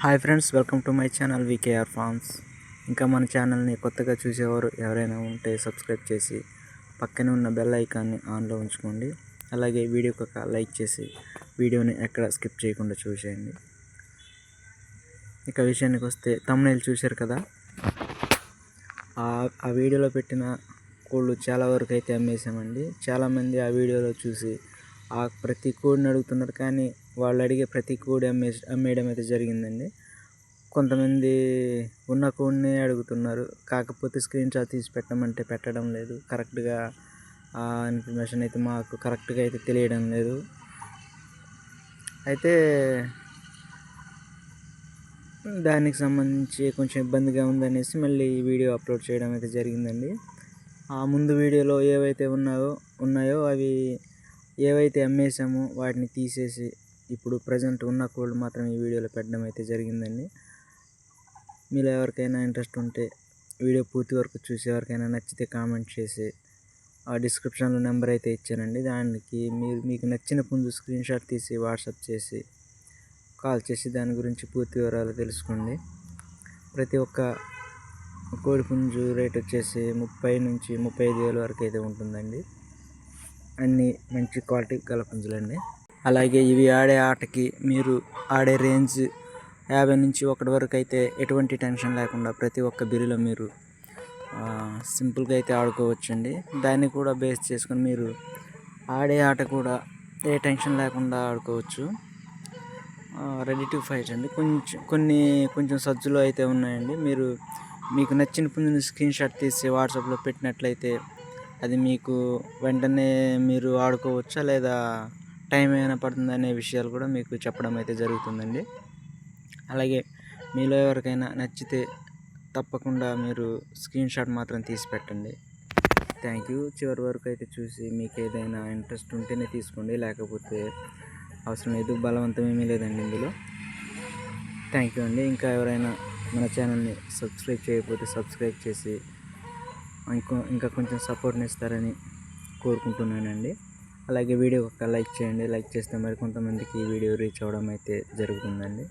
Hi friends, welcome to my channel VKR farms. ఇంకా మన ఛానల్ని కొత్తగా చూసేవారు ఎవరైనా ఉంటే సబ్స్క్రైబ్ చేసి పక్కనే ఉన్న బెల్ ఐకాన్ని ఆన్లో ఉంచుకోండి. అలాగే వీడియోకి ఒక లైక్ చేసి వీడియోని ఎక్కడ స్కిప్ చేయకుండా చూసేయండి. ఇక విషయానికి వస్తే థంబ్నెయిల్ చూశారు కదా, ఆ వీడియోలో పెట్టిన కోళ్ళు చాలా వరకు అయితే అమ్మేసామండి. చాలామంది ఆ వీడియోలో చూసి ఆ ప్రతి కోడిని అడుగుతున్నారు, కానీ వాళ్ళు అడిగే ప్రతి కోడి అమ్మేయడం అయితే జరిగిందండి. కొంతమంది ఉన్న కోడిని అడుగుతున్నారు, కాకపోతే స్క్రీన్ షాట్ తీసి పెట్టమంటే పెట్టడం లేదు. కరెక్ట్గా ఆ ఇన్ఫర్మేషన్ అయితే మాకు కరెక్ట్గా అయితే తెలియడం లేదు. అయితే దానికి సంబంధించి కొంచెం ఇబ్బందిగా ఉందనేసి మళ్ళీ ఈ వీడియో అప్లోడ్ చేయడం అయితే జరిగిందండి. ఆ ముందు వీడియోలో ఏవైతే ఉన్నాయో అవి ఏవైతే అమ్మేసామో వాటిని తీసేసి ఇప్పుడు ప్రజెంట్ ఉన్న కోళ్ళు మాత్రం ఈ వీడియోలో పెట్టడం అయితే జరిగిందండి. మీలో ఎవరికైనా ఇంట్రెస్ట్ ఉంటే వీడియో పూర్తి వరకు చూసి ఎవరికైనా నచ్చితే కామెంట్ చేసి ఆ డిస్క్రిప్షన్లో నెంబర్ అయితే ఇచ్చానండి. దానికి మీకు నచ్చిన పుంజు స్క్రీన్ షాట్ తీసి వాట్సాప్ చేసి కాల్ చేసి దాని గురించి పూర్తి వివరాలు తెలుసుకోండి. ప్రతి ఒక్క కోడి పుంజు రేట్ వచ్చేసి 30 నుంచి 35 వేల వరకు అయితే ఉంటుందండి. అన్నీ మంచి క్వాలిటీ గల పుంజులండి. అలాగే ఇవి ఆడే ఆటకి మీరు ఆడే రేంజ్ 50 నుంచి 1 వరకు అయితే ఎటువంటి టెన్షన్ లేకుండా ప్రతి ఒక్క బిరిలో మీరు సింపుల్గా అయితే ఆడుకోవచ్చండి. దాన్ని కూడా బేస్ చేసుకొని మీరు ఆడే ఆట కూడా ఏ టెన్షన్ లేకుండా ఆడుకోవచ్చు. రెడీ టు ఫైట్ అండి. కొంచెం సజ్జులో అయితే ఉన్నాయండి. మీకు నచ్చిన పుంజుని స్క్రీన్ షాట్ తీసి వాట్సాప్లో పెట్టినట్లయితే అది మీకు వెంటనే మీరు ఆడుకోవచ్చా లేదా టైం ఏమైనా పడుతుంది అనే విషయాలు కూడా మీకు చెప్పడం అయితే జరుగుతుందండి. అలాగే మీలో ఎవరికైనా నచ్చితే తప్పకుండా మీరు స్క్రీన్ షాట్ మాత్రం తీసి పెట్టండి. Thank you. చివరి వరకు అయితే చూసి మీకు ఏదైనా ఇంట్రెస్ట్ ఉంటేనే తీసుకోండి, లేకపోతే అవసరం లేదు. బలవంతం ఏమీ లేదండి ఇందులో. థ్యాంక్ యూ అండి. ఇంకా ఎవరైనా మన ఛానల్ని సబ్స్క్రైబ్ చేయకపోతే సబ్స్క్రైబ్ చేసి ఇంకా కొంచెం సపోర్ట్ని ఇస్తారని కోరుకుంటున్నానండి. అలాగే వీడియో ఒక లైక్ చేయండి. లైక్ చేస్తే మరి కొంతమందికి ఈ వీడియో రీచ్ అవ్వడం అయితే జరుగుతుందండి.